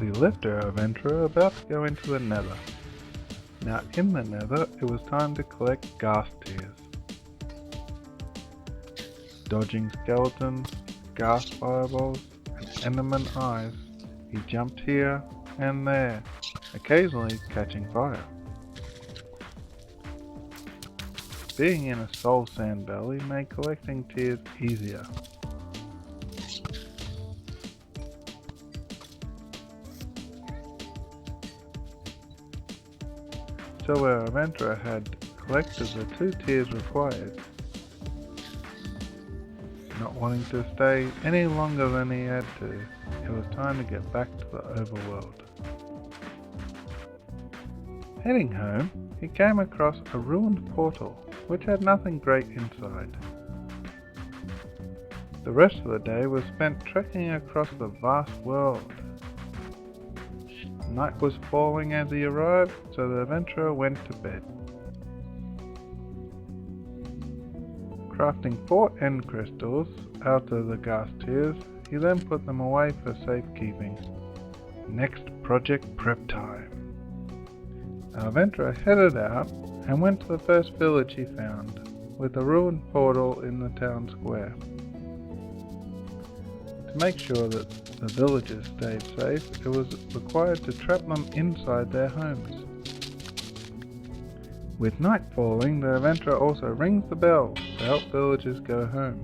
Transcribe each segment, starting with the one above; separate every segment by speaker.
Speaker 1: We left our adventurer about to go into the nether. Now in the nether, it was time to collect ghast tears. Dodging skeletons, ghast fireballs, and enderman eyes, he jumped here and there, occasionally catching fire. Being in a soul sand valley made collecting tears easier. So our adventurer had collected the 2 tears required. Not wanting to stay any longer than he had to, it was time to get back to the overworld. Heading home, he came across a ruined portal, which had nothing great inside. The rest of the day was spent trekking across the vast world. Night was falling as he arrived, so the adventurer went to bed. Crafting 4 end crystals out of the ghast tears, he then put them away for safekeeping. Next project prep time. Our adventurer headed out and went to the first village he found, with a ruined portal in the town square. To make sure that the villagers stayed safe, it was required to trap them inside their homes. With night falling, the adventurer also rings the bell to help villagers go home.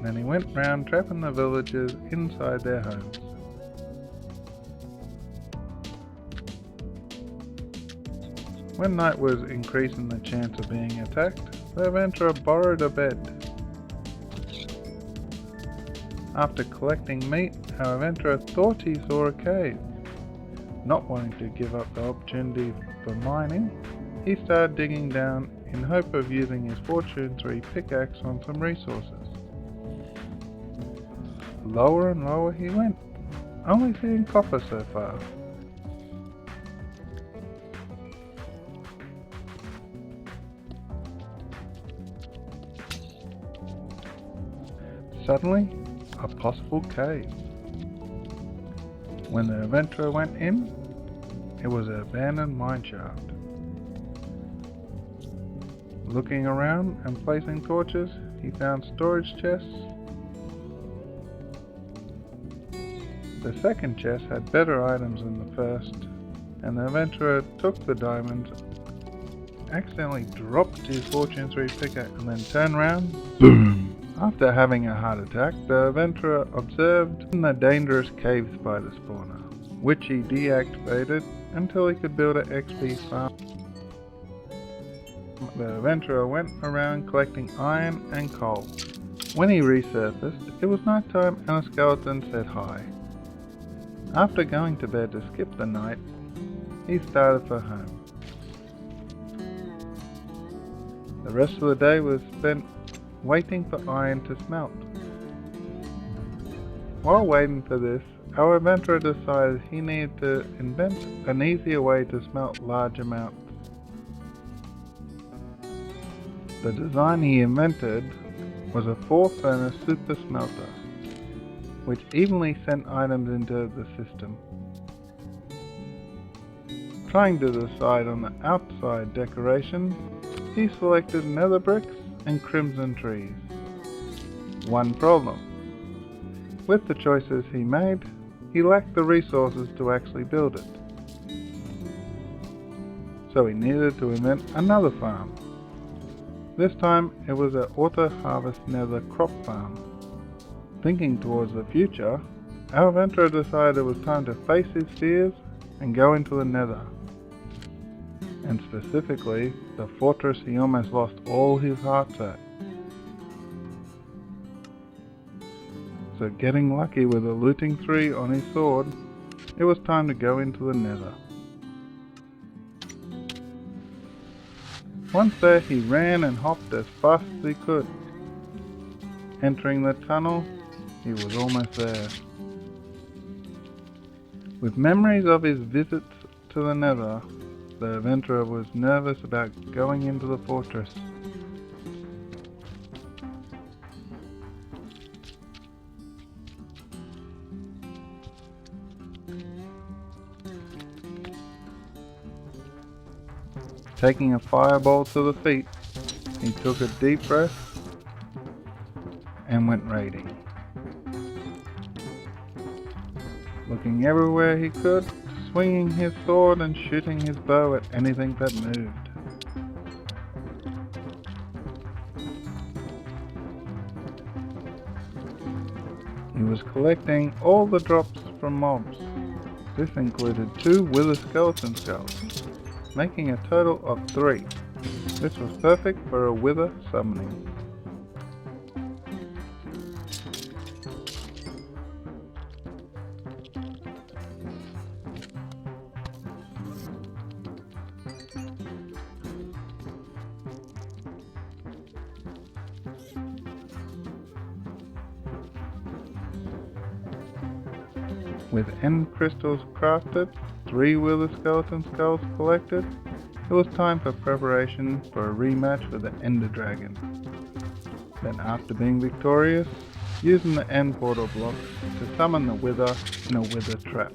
Speaker 1: Then he went round trapping the villagers inside their homes. When night was increasing the chance of being attacked, the adventurer borrowed a bed. After collecting meat, our adventurer thought he saw a cave. Not wanting to give up the opportunity for mining, he started digging down in hope of using his Fortune 3 pickaxe on some resources. Lower and lower he went, only seeing copper so far. Suddenly, a possible cave. When the adventurer went in, it was an abandoned mineshaft. Looking around and placing torches, he found storage chests. The second chest had better items than the first, and the adventurer took the diamonds, accidentally dropped his Fortune 3 pickaxe, and then turned round. Boom! After having a heart attack, the adventurer observed the dangerous cave spider spawner, which he deactivated until he could build an XP farm. The adventurer went around collecting iron and coal. When he resurfaced, it was night time and a skeleton said hi. After going to bed to skip the night, he started for home. The rest of the day was spent waiting for iron to smelt. While waiting for this, our adventurer decided he needed to invent an easier way to smelt large amounts. The design he invented was a 4-furnace super smelter, which evenly sent items into the system. Trying to decide on the outside decoration, he selected nether bricks and crimson trees. One problem. With the choices he made, he lacked the resources to actually build it. So he needed to invent another farm. This time it was an auto-harvest nether crop farm. Thinking towards the future, our adventurer decided it was time to face his fears and go into the nether. And specifically, the fortress he almost lost all his hearts at. So getting lucky with a looting 3 on his sword, it was time to go into the nether. Once there, he ran and hopped as fast as he could. Entering the tunnel, he was almost there. With memories of his visits to the nether, the adventurer was nervous about going into the fortress. Taking a fireball to the feet, he took a deep breath and went raiding. Looking everywhere he could, swinging his sword and shooting his bow at anything that moved. He was collecting all the drops from mobs. This included 2 wither skeleton skulls, making a total of 3. This was perfect for a wither summoning. With end crystals crafted, 3 wither skeleton skulls collected, it was time for preparation for a rematch with the Ender Dragon. Then after being victorious, using the end portal block to summon the wither in a wither trap.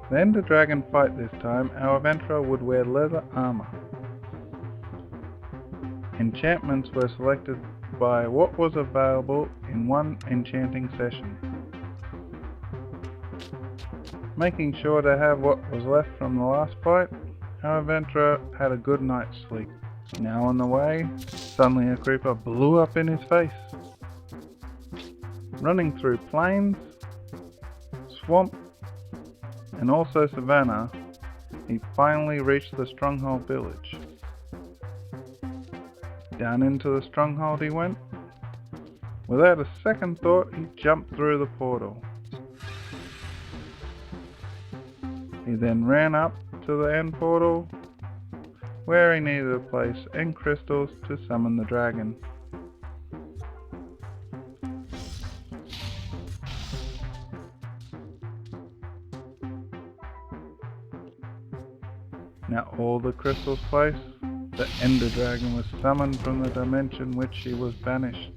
Speaker 1: The Ender Dragon fight this time, our adventurer would wear leather armor. Enchantments were selected by what was available in one enchanting session, making sure to have what was left from the last fight. Our adventurer had a good night's sleep. Now on the way, suddenly a creeper blew up in his face. Running through plains, swamp, and also savannah, he finally reached the stronghold village. Down into the stronghold he went. Without a second thought, he jumped through the portal. He then ran up to the end portal, where he needed to place end crystals to summon the dragon. Now all the crystals placed, the Ender Dragon was summoned from the dimension which he was banished.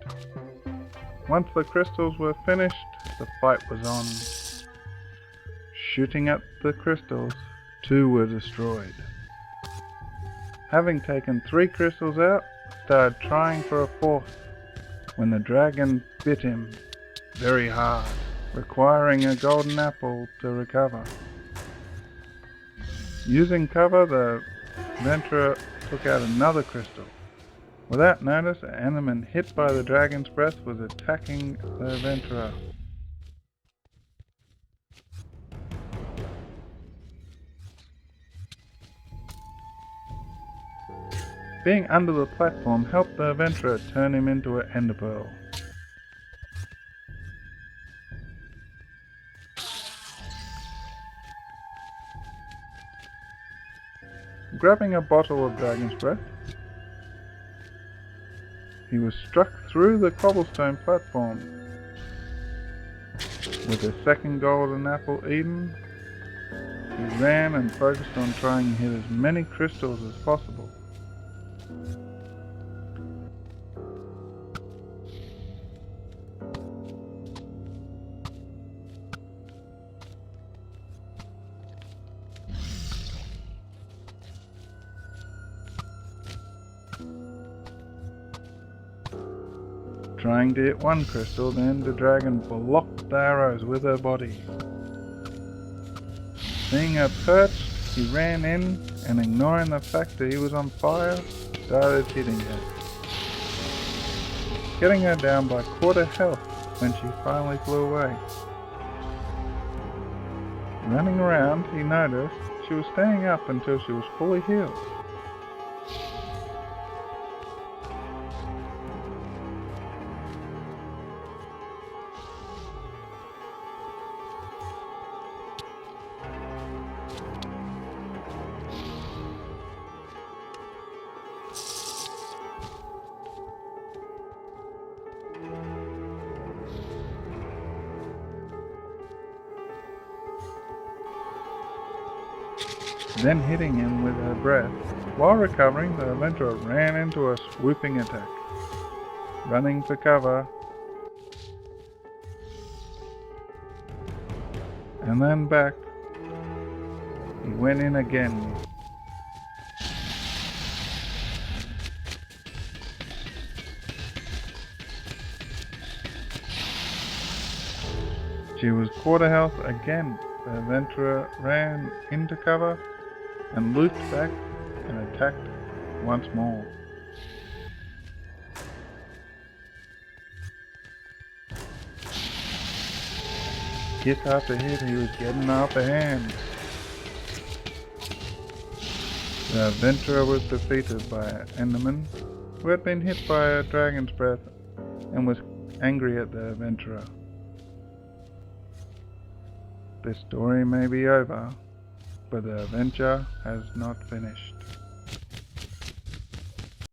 Speaker 1: Once the crystals were finished, the fight was on. Shooting at the crystals, 2 were destroyed. Having taken 3 crystals out, started trying for a 4th, when the dragon bit him very hard, requiring a golden apple to recover. Using cover, the adventurer took out another crystal. Without notice, an enemy hit by the dragon's breath was attacking the adventurer. Being under the platform helped the adventurer turn him into an ender pearl. Grabbing a bottle of dragon's breath, he was struck through the cobblestone platform. With a second golden apple eaten, he ran and focused on trying to hit as many crystals as possible. Trying to hit one crystal, then the dragon blocked the arrows with her body. Seeing her perched, he ran in and, ignoring the fact that he was on fire, started hitting her, getting her down by quarter health when she finally flew away. Running around, he noticed she was staying up until she was fully healed. then hitting him with her breath. While recovering, the adventurer ran into a swooping attack. Running for cover, and then back. He went in again. She was quarter health again. The adventurer ran into cover and looped back and attacked once more. Hit after hit, he was getting the upper hand. The adventurer was defeated by Enderman, who had been hit by a dragon's breath and was angry at the adventurer. The story may be over, but the adventure has not finished.